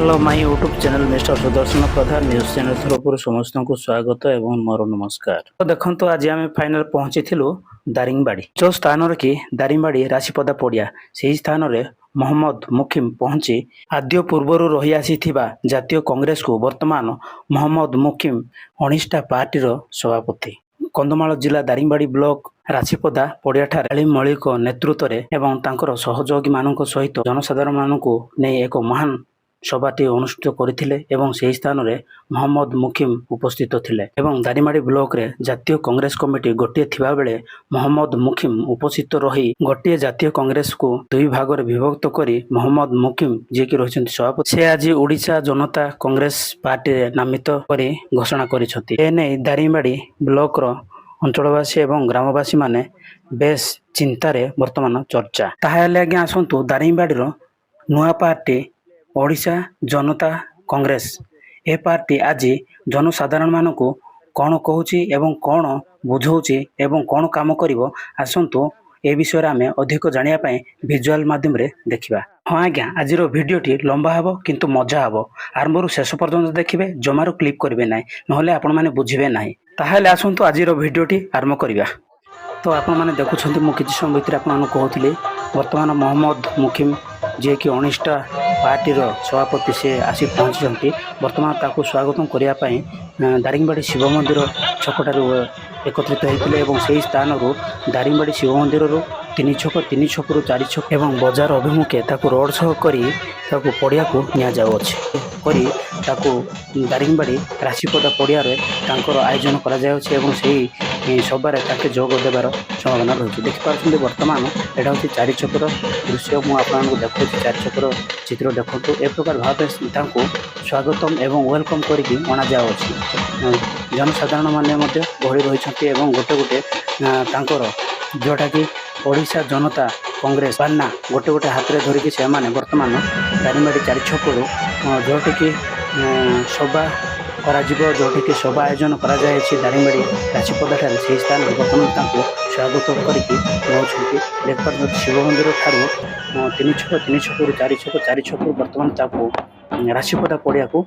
Hello my YouTube channel mister Sudarshan Pradhan news channel तरफ समस्त को स्वागत एवं मोर नमस्कार। तो देखो तो आज आम फाइनाल पहुंची दारिंगबाड़ी जो स्थान कि दारिंगबाड़ी राशीपदा पड़िया से स्थान में मोहम्मद मुकिम पहुंची आद्य पूर्वर रही आसी जातीय कांग्रेस को वर्तमान मोहम्मद मुकिम 19टा पार्टीर सभापति कंधमाल जिला दारिंगबाड़ी ब्लॉक राशीपदा पड़ियाठारे मौलिक नेतृत्व एवं तांकर सहयोगी मानक सहित जनसाधारण मानक नहीं एक महान सभाटी अनुष्ठित करथिले एवं से स्थान में मोहम्मद मुकिम उपस्थित थिले एवं दारिंगबाड़ी ब्लॉक रे जातीय कांग्रेस कमिटी गोटे थिबा बेले मोहम्मद मुकिम उपस्थित रही गोटे जातीय कांग्रेस को दुई भाग में विभक्त करी मोहम्मद मुकिम जे कि रही सभापति से आज ओडिशा जनता कांग्रेस पार्टी रे नामित करी घोषणा करिसथि एने दारिंगबाड़ी ब्लॉक रो अंचलवासी एवं ग्रामवासी माने बेस चिंतार वर्तमान चर्चा ताहेले आज्ञा आसंतु दारिंगबाड़ी रो नुआ पार्टी ओडिशा जनता कांग्रेस ए पार्टी आज जनसाधारण मानक कौन कहूची एवं कौन बुझाऊँच एवं कौन काम करिवो आसंतु ए विषय आम अधिक जानापी विजुआल माध्यम देखा। हाँ आज्ञा आज भिडटी लंबा हे किंतु मजा हे आरंभ शेष पर्यंत देखिए जमार क्लिप करेंगे ना ना आपण मैंने बुझे ना ताहले आसंतु आज भिडटी आरंभ करवा। तो आपण मैंने देखुं मुझे समय भितर आपको कहूली वर्तमान मोहम्मद मुकिम जे कि 19टा पार्टीर सभापति से आसी पहुँची वर्तमान ताकू स्वागत करने दारिंगबाड़ी शिव मंदिर छकटार एकत्रित होते से स्थान दारिंगबाड़ी शिव मंदिर तीन छक रु 4 छक एवं बजार अभिमुखे ताकू रोड शो करी ताकू पड़िया को करी ताकू दारिंगबाड़ी राशीपदा पड़िया तांकर आयोजन करा जाउछि एवं से सभार ताके जोग देवार संभावना रही देखिपुर वर्तमान यहाँ हूँ 4 छकर दृश्य मुझे देखा 4 छकर चित्र देखो ए प्रकार भाव स्वागतम एवं वेलकम करके अणा जाऊँगी जनसाधारण माने गहली रही गोटे गोटे तांकर जोटा कि ओडिशा जनता कांग्रेस पान्ना गोटे गोटे हाथ में धरिकी से वर्तमान दारिंगबाड़ी 4 छकरू जोटी कि सभा जोटी कि सभा आयोजन कर दारिंगबाड़ी राशीपदा ठारे से स्थान बर्तमान स्वागत करके देखिए शिव मंदिर ठारू 3 छक रु 4 छक बर्तमान राशीपदा पड़िया को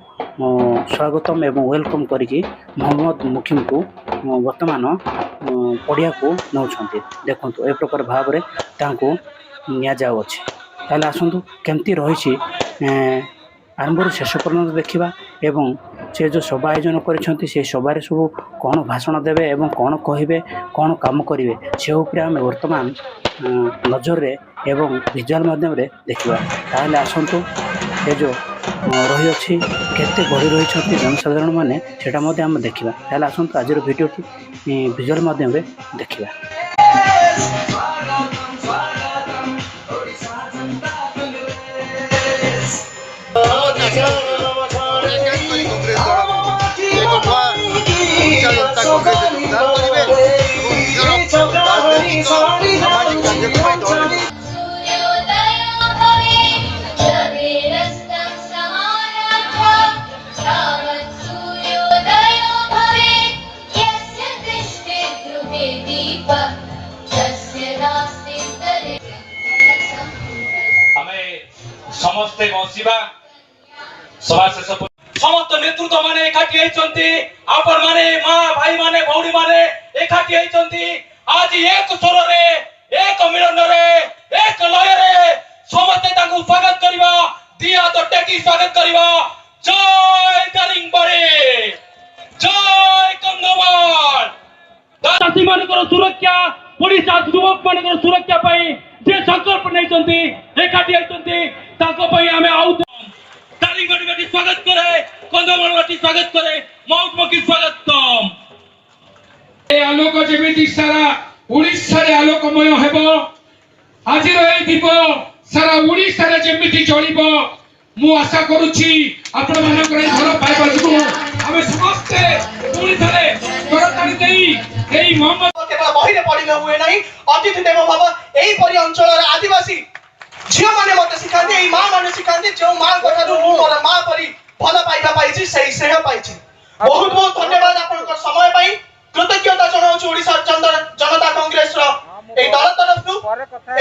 स्वागतम एवं वेलकम करके मोहम्मद मुकिम को वर्तमान पड़िया को नौ देखु ए प्रकार भाव में निजाऊँच ताले आसतु केमती रही आरंभ शेष पर्यंत देखा एवं से जो सभा आयोजन कर सभार सब कौन भाषण देवे एवं कौन कहे कौन काम करेंगे से आम वर्तमान नजर रे एवं विजुआल माध्यम देखा ताले आसतु ये जो रही अच्छी केते गढ़ी रही जनसाधारण माने सेटा आम देखा ताले आसतु आज भिडियोटी विजुआल माध्यम देखा। समस्ते बसिबा सभा शेष समस्त नेतृत्व माने एकाठी होइचंती आपण माने मां भाई माने भौणी माने एकाठी होइचंती आज एक स्वर रे एक मिलन रे एक लय रे समस्त ताकू स्वागत करबा दिया तो टेकी स्वागत करबा। जय दारिंगबाड़ी जय कंधमाल दासी मानकर सुरक्षा ओडिशा युवक मानकर सुरक्षा पाई जे संकल्प नैचंती एकाठी होइचंती ताको पई आमे आउ दारिंगबाड़ी बाटी स्वागत करे कंधमाल बाटी स्वागत करे मौत मकी स्वागतम ए आलोक जेमिति सारा ओडिशा रे आलोकमय हेबो आज रे दीप सारा ओडिशा रे जेमिति चलिबो मु आशा करूची आपण मानकर घर पाइबा जुगु आमे समस्त पुरी थरे करतानी देई एई मोहम्मद केवल बहिरे पडिले हुए नाही अतिथि देव बाबा एई परि अंचल रे आदिवासी झियो माने मते सिखाते एई मां माने सिखाते जो मां कथारु मु मोर मां परि भल पाइबा पाइछि सेही स्नेह पाइछि। बहुत बहुत धन्यवाद आपनकर समय पाई कृतज्ञता जनाउछु ओडिशा जनता कांग्रेस रो एई दल तरफु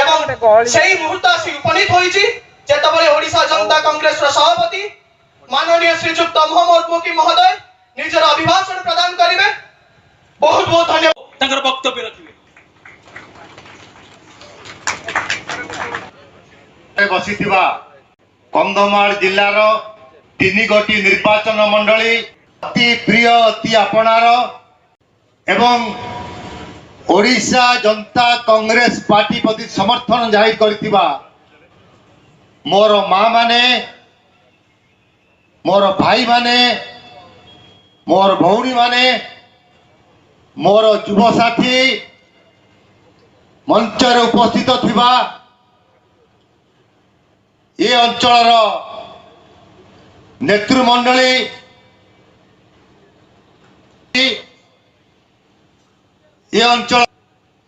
एवं सेही मुहूर्त आसी उपनीत होइछि जेतबळे ओडिशा जनता कांग्रेस रो सभापति माननीय श्रीजुक्त मोहम्मद मुकी महोदय निजर अभिभाषण प्रदान करेंगे। बहुत बहुत धन्यवाद। ତାଙ୍କର ବକ୍ତବ୍ୟ ରଖିବେ। ବସିଥିବା କନ୍ଧମାଳ ଜିଲ୍ଲାର 3ଗୋଟି ନିର୍ବାଚନ ମଣ୍ଡଳୀ ଅତି ପ୍ରିୟ ଅତି ଆପଣାର ଏବଂ ଓଡ଼ିଶା जनता कांग्रेस पार्टी प्रति समर्थन जाहिर करथिबा मोर माँ माने मोर भाई माने मोर भौणी माने मोर युव साथी मंच उपस्थित थिबा ये अंचल नेतृमंडली ये अंचल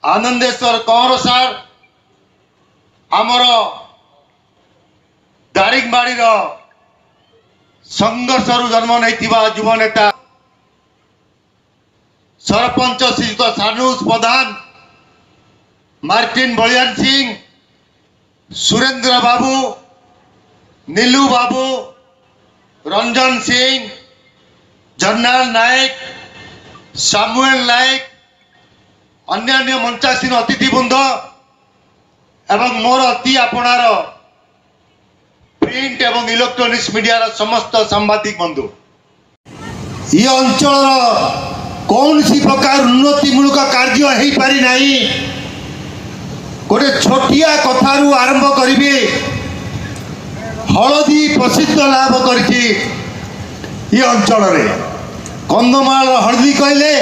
आनंदेश्वर कंवर सार आमर दारिंगबाड़ी संघर्ष जन्म नहीं युव नेता सरपंच श्रीयुक्त सानुज प्रधान मार्टिन बलियान सिंह सुरेंद्र बाबू नीलू बाबू रंजन सिंह जर्नाल नायक सामुएल नायक अन्यान्य मंचासीन अतिथिवृंद एवं मोर अति आपणार प्रिंट एवं इलेक्ट्रोनिक्स मीडिया समस्त सांबादिक बंधु ये अंचल कौन सी प्रकार उन्नतिमूलक कार्य हो पारि नहीं गोटे छोटिया कथारू आरंभ करी हलदी प्रसिद्ध लाभ कर अंचल कंधमाल हलदी कहले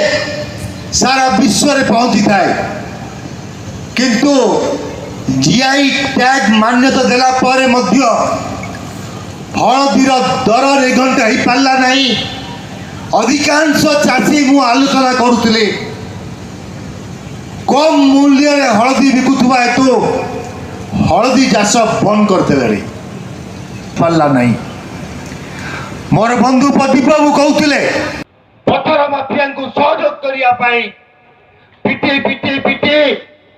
सारा विश्व में पहुंची थाए किंतु जीआई टैग मान्यता देला परे मध्य हलदीर दर निघंट हो पारा नहीं अधिकांश चाषी मु आलोचना करुले कम मूल्य हलदी बिकुवा हेतु हलदी चाष बंद करते पारा नहीं मोर बंधु प्रदीप बाबू कहते पथर माफिया को सहयोग करने पिटे पिटे पिटे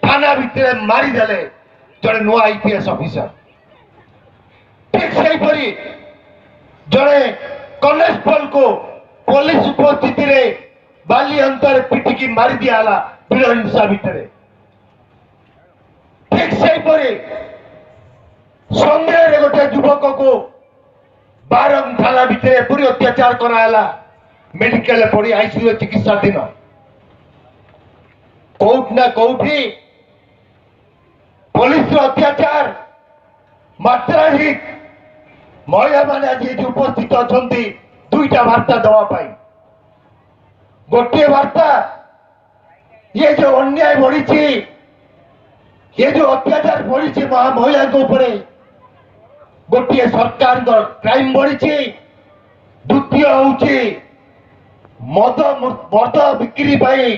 थाना भितर मारिदे जड़े नुआ आईपीएस ऑफिसर ठीक से जड़े कनेस्टेबल को पुलिस उपस्थिति रे बाली अंतर पिटिकी मारी दिया बीड़ हिंसा भितर ठीक से संगे गोटे युवक को बारंग थाना भितर पूरी अत्याचार कराला मेडिकल पड़ी आईसीयू चिकित्सा दिन कौट ना कौटी पुलिस अत्याचार मात्राहीन महिला माने आज उपस्थित अच्छा दुईटा वार्ता दवापाई गोटे वार्ता ये जो अन्याय बढ़ी ये जो अत्याचार बढ़ी महिला ऊपर गोटे सरकार क्राइम बढ़ी द्वितीय हूँ मद मद बिक्री पाई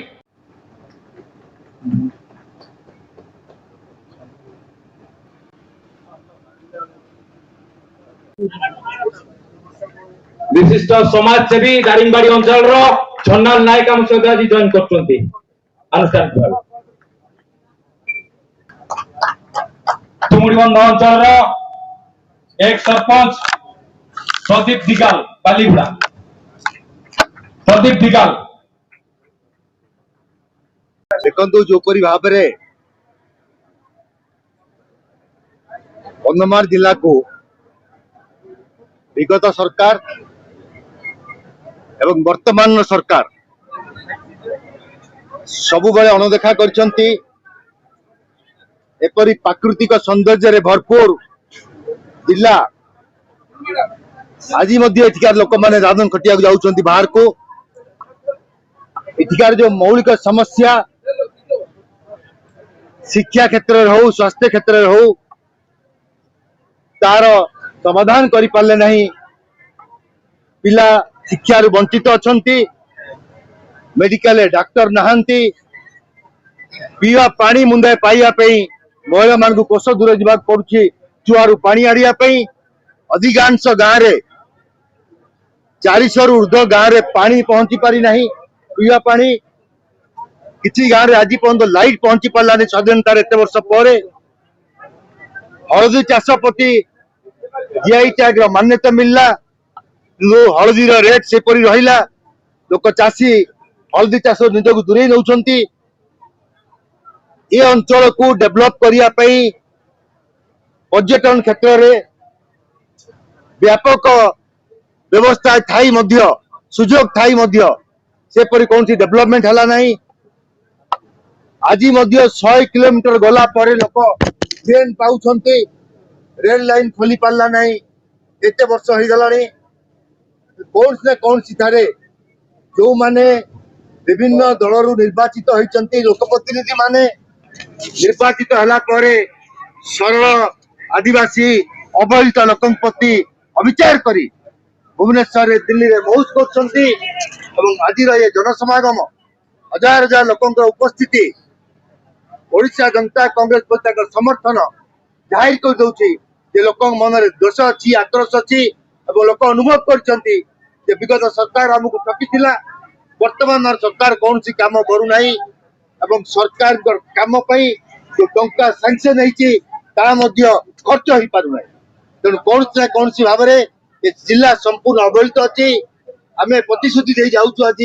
विशिष्ट समाजसेवी दारिंगबाड़ी अंचल झंडाल नायक आम सहित आज जॉइन करछंती अनुष्ठान भाव तुमुड़ीबंध अंचल एक सरपंच प्रदीप दिगाल बालीगुड़ा प्रदीप दिगाल देखु जोपरी भाव में कंधमाल जिला को विगत सरकार एवं वर्तमान सरकार सबु बेले अणदेखा करछंती एपरी प्राकृतिक सौंदर्य रे भरपूर जिला आज एठिकार लोक मैंने दादन खटिया जाउछंती बाहर को एठिकार जो मौलिक समस्या शिक्षा क्षेत्र में हो स्वास्थ्य क्षेत्र में हो तार समाधान करि पारले नहीं पिला शिक्षा रु वंचित अछंती मेडिकल डॉक्टर नहांती पीवा पानी मुंदाए पाइया पई महिला मान को कोष दूर जावाक पड़ुछि चुआरु पानी आड़िया पई अधिकांश गाँव रे 400 रु ऊर्ध्व गाँव रे पानी पहुंची पारी नहीं पीवा पानी किसी गाँव रे आज पर्यंत लाइट पहुंची पारानी स्वाधीनतार एत वर्ष पर हलदी चाष प्रति जीआई टैग मान्यता मिलला हलदीर रेट से रहा लोक चाषी हलदी चाष निजक दूरे नौकरी ये अंचल को डेभलप करने पर्यटन क्षेत्र में व्यापक व्यवस्था थाई सुजोग थाई सेपरी कौन डेभलपमेंट है ना। आज 100 किलोमीटर गला पर लोक ट्रेन पाँच रेल लाइन खोली पारा ना एत वर्ष हो गला कौन से कौन सी जो माने विभिन्न दल निर्वाचित होती लोकप्रतिनिधि माने निर्वाचित है सरल आदिवासी अवहेलित लोक प्रति अविचार करी भुवनेश्वर दिल्ली में मौज कर आज ये जनसमागम हजार हजार लोक उपस्थिति ओडिशा जनता कांग्रेस प्रति समर्थन जाहिर कर दौची लोक मन में दोष अच्छी आक्रोश अच्छी लोक अनुभव कर विगत सरकार आमको ठकी वर्तमान सरकार कौन सी काम करूना सरकार काम जो टंका सांक्शन खर्च हो पारना तेणु कौन सी भाव में जिला संपूर्ण अवहेलित अच्छी आम प्रतिश्रुति दे जाऊँ आज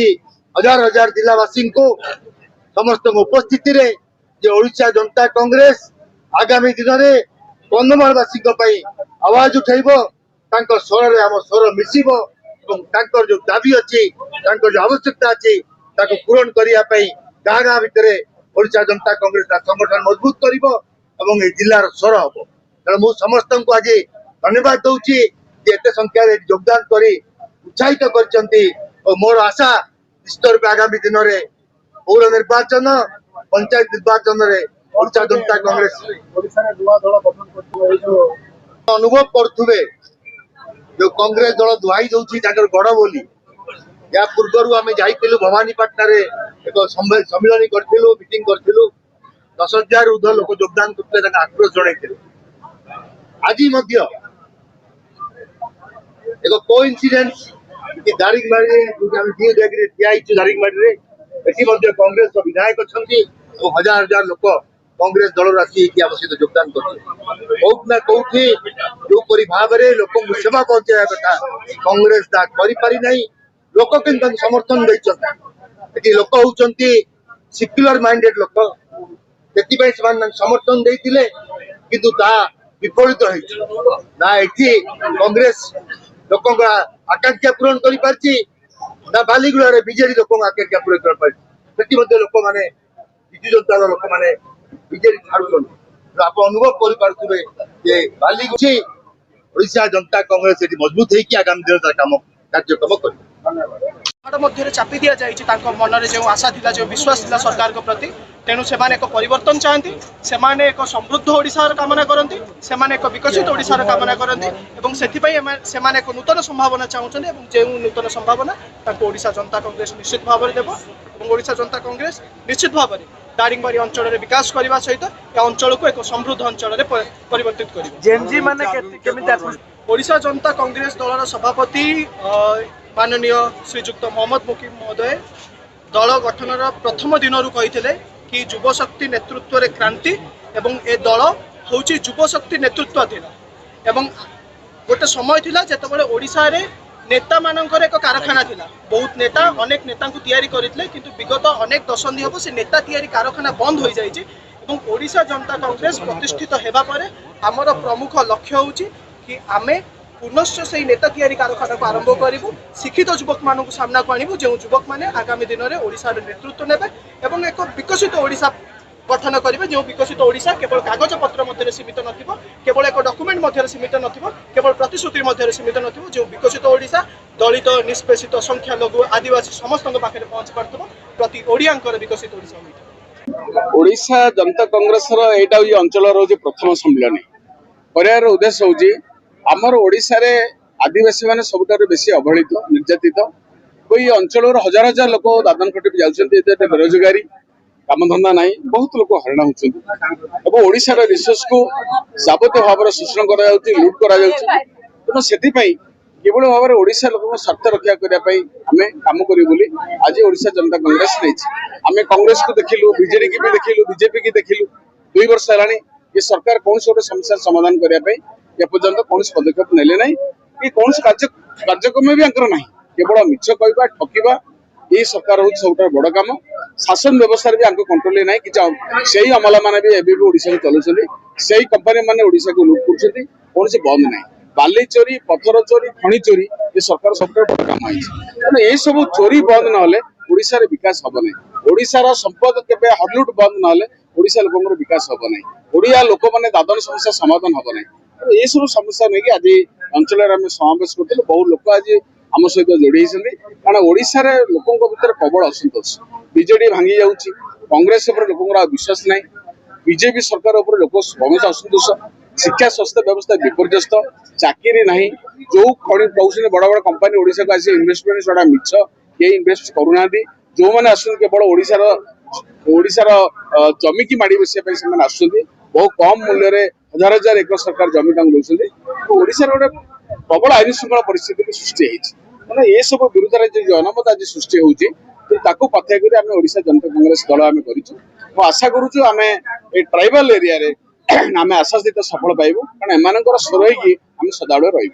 हजार हजार जिलावासी को समस्त उपस्थिति रे जे ओडिशा जनता कांग्रेस आगामी दिन में कंधमालवासी आवाज उठेब स्वर आम स्वर मिसिब जो दाबी अच्छी जो आवश्यकता अच्छी पूरण करने गाँ गाँ भितर ओडिशा जनता कांग्रेस संगठन मजबूत कर जिलार स्वर हम तेणु मुझे समस्त को आज धन्यवाद दूसरी एत संख्यार योगदान कर उत्साहित कर मोर आशा निश्चित रूप आगामी दिन में पौर निर्वाचन पंचायत निर्वाचन में ओडिशा जनता कांग्रेस अनुभव करुवे जो कांग्रेस दल दुहाई दूसरी गढ़ बोली या पूर्व आम जाइलु भवानीपाटना एक सम्मिलन करूँ मीटिंग करूँ 10,000 ऊर्ध लोक योगदान करते आक्रोश जन आज एक कोइंसिडेंस दारिंगबाड़ी दारिंगबाड़ी कांग्रेस विधायक अच्छा हजार हजार लोक कांग्रेस दल आसी आम सहित योगदान करना कौटी जो भाव में लोक सेवा पहुंचाया कथा कांग्रेस कर लोक कि समर्थन देती लोक होती सेक्युलर माइंडेड लोक से समर्थन देते किंतु विपरीत ना ये कांग्रेस लोक आकांक्षा पूरण कर बालीगुड़ा बीजेडी लोक आकांक्षा पूरण कर लोक मैंने विजु जनता लोक मैंने बीजेडी छाड़ू आप अनुभव कर बालीगुड़ी ओडिशा जनता कांग्रेस मजबूत होगी आगामी दिन काम कार्यक्रम कर मध्य चापी दि जाए मन में जो आशा था जो विश्वास था सरकार को प्रति तेणु से एक परिवर्तन चाहती से एक समृद्ध ओडिशार कामना करती से एक विकसित ओडिशार कामना करती से एक नूतन संभावना चाहते जो नूतन संभावना ओडिशा जनता कांग्रेस निश्चित भाव में देव ओडिशा जनता कांग्रेस निश्चित भाव में दारिंगबाड़ी अंचल में विकास करने सहित अंचल को एक समृद्ध अंचल में परिवर्तित कर ओडिशा जनता कांग्रेस दलर सभापति माननीय श्रीजुक्त मोहम्मद मुकीम महोदय दल गठन प्रथम दिन कही कि युवशक्ति नेतृत्व रे क्रांति एवं ए दल हूँ युवशक्ति नेतृत्व थिला गोटे समय थिला जेतेबेले ओडिशा रे नेता मानकर एक कारखाना थिला बहुत नेता अनेक नेता को तैयारी करथिले किंतु विगत अनेक दशंधि हम से नेता तैयारी कारखाना बंद हो जाइए एवं ओडिशा जनता कांग्रेस प्रतिष्ठित हेबा परे आमर प्रमुख लक्ष्य होउची कि आमे पुनश्च से नेता तैयारी कारखाना को आरंभ करूँ शिक्षित युवक मानक सामना को आणबू जो युवक मैंने आगामी दिन में ओडिशा नेतृत्व नेबे एवं एक विकसित ओडिशा गठन करेंगे जो विकसित ओडिशा केवल कागज पत्र मध्य सीमित नथिबो केवल एक डॉक्यूमेंट मध्य सीमित नथिबो केवल प्रतिश्रुति मध्य सीमित नथिबो जो विकसित ओडिशा दलित निष्पेषित संख्यालघु आदिवासी समस्त पाखे पहुंच पार्थो प्रति ओडियांकर विकसित ओडिशा होइथा ओडिशा जनता कांग्रेस एटा अंचल प्रथम सम्मेलन कर उद्देश्य होची आमर ओडिशा रे आदिवासी माने सबुठार बेसी अवहेलित निर्यातित कोई अंचल हजार हजार लोक दादन खटी जाउछन्ती बेरोजगारी कामधंदा ना बहुत लोक हरण होती ओडिशार रिसोर्स को जाबतीय भाव में शोषण कर लुट कर केवल भाव में ओडिशा लोक स्वार्थ रक्षा करने आम कम करूँ आज ओडिशा जनता कांग्रेस आम कांग्रेस को देखिलु बीजेडी की भी देखिलु बीजेपी की देखिलु 2 वर्ष है ये सरकार कौन गोटे समस्या समाधान करने एपर्यंत कौन पदक्षेप नेले ना कि कौन कार्यक्रम भी आंकर ना केवल मिछ कहवा ठकिबा ये सरकार हूँ सब बड़ काम शासन व्यवस्था भी आंक कंट्रोल ना कि से अमला मैंने भी एबी ओडिशा को चलाउछन्ती से कंपनी मैंने ओडिशा को लुट करछन्ती कौन से बंद ना बाली चोरी पथर चोरी खଣି चोरी ये सरकार सब बड़ काम है ये सब चोरी बंद ना ओडिशा रे विकास हब ना ओडिशा संपद केबे हरलुट बंद ना ओडिशा लोकंर विकास हब ना ओडिया लोक मैंने दादन समस्या समाधान हब ना ये सब समस्या नहीं आज अंचल समावेश करते बहुत लोक आज आम सहित जोड़ी कारण ओडिशा रे लोकों भितर प्रबल असंतोष बीजेडी भांगी जाउची कांग्रेस ऊपर लोकों विश्वास नहीं बीजेपी सरकार ऊपर लोक बहुत असंतोष शिक्षा स्वास्थ्य व्यवस्था विपर्यस्त चाकरी नहीं जो खड़ी पाँच बड़ बड़ कंपानी ओडिशा को आसी इन्वेस्टमेंट सेटा मिछ ये इन्वेस्ट करूना जो मैंने आसुन केवल ओडिशार जमी की माड़ी बसिया से बहुत कम मूल्य हजार हजार एकर सरकार जमी दौरान ओडिशा गोटे प्रबल आईन श्रृंखला परिस्थिति सृष्टि होती ये सब विरुद्ध जो जनमत आज सृष्टि होती पथ्य कर ओडिशा जनता कांग्रेस दल आम कर आशा करुचु आम ट्राइबल एरिया रे आम आशा सहित सफल पाइबू कारण एम स्वर आम सदाबले रही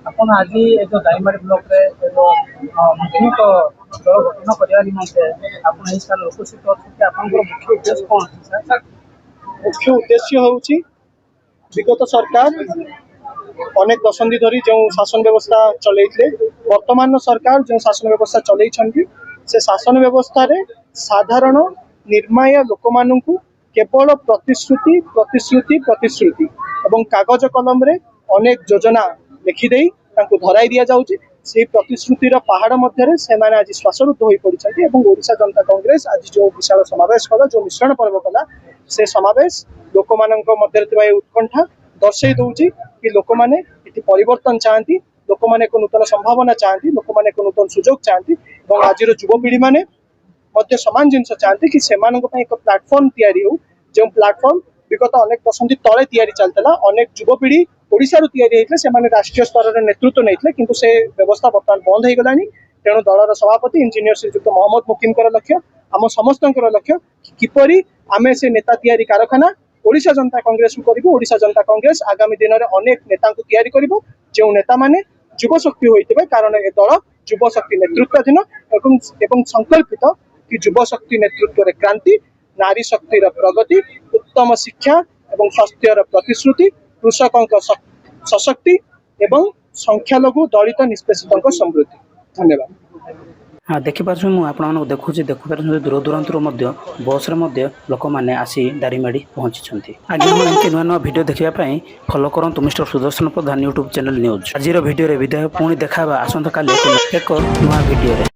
आपण आज जो दारिंगबाड़ी ब्लॉक रे मुख्य दल गठन करने निमंते आपण एई साल उपस्थित अछि आपनकर मुख्य उद्देश्य कोन अछि सर? मुख्य उद्देश्य होउची विगत सरकार अनेक दशंधि धरी जो शासन व्यवस्था चलैथिले वर्तमान सरकार जो शासन व्यवस्था चलैछन्ती से शासन व्यवस्था रे साधारण निर्माय लोक माननकु केवल प्रतिश्रुति प्रतिश्रुति प्रतिश्रुति एवं कागज कलम रे अनेक योजना लिखिदे धराई दि जाऊँगी से प्रतिश्रुतिर पहाड़ मध्य से आज श्वासरुद्ध हो पड़ते और ओडिशा जनता कांग्रेस आज जो विशाल समावेश कला जो मिश्रण पर्व कला से समावेश लोक मध्य उत्कंठा दर्शई दौची कि लोक मैंने परिवर्तन चाहती लोक मैंने एक नूतन संभावना चाहती लोक मैंने एक नूतन सुजोग चाहती और आज युवपीढ़ी मैंने सामान जिन चाहती कि से एक प्लाटफर्म हो जो प्लाटफर्म विगत अनेक दशंधि तले तैयारी चलता अनेक युवपीढ़ी ओडिशा से राष्ट्रीय स्तर में नेतृत्व नहीं किंतु से व्यवस्था बर्तमान बंद हो गलानी तेणु दलर सभापति इंजीनियर श्रीजुक्त मोहम्मद मुकिम लक्ष्य आम समस्त लक्ष्य किपरि आमे से नेता तैयारी कारखाना ओडिशा जनता कांग्रेस को करिबो ओडिशा जनता कांग्रेस आगामी दिन में अनेक नेता को तैयारी करिबो जो नेता माने युव शक्ति होइतिबे कारण ए दल युव शक्ति नेतृत्वाधीन एवं संकल्पित कि युव शक्ति नेतृत्व रे क्रांति नारी शक्तिर प्रगति उत्तम शिक्षा एवं स्वास्थ्यर प्रतिश्रुति कृषकों सशक्ति एवं संख्यालघु दलित निष्पेषित समृद्धि। धन्यवाद। हाँ देखिपार्छु मु आपन देखुची देखिपार्छु दूर दूरांतर बस लोक मैंने आसी दारिंगबाड़ी पहुंची आगे एमती नुआ नुआ भिडियो देखा फॉलो करंतु मिस्टर सुदर्शन प्रधान यूट्यूब चैनल न्यूज आज भिडियो विदाय पुणी देखा आसंता काली एक नुआ भिडियो।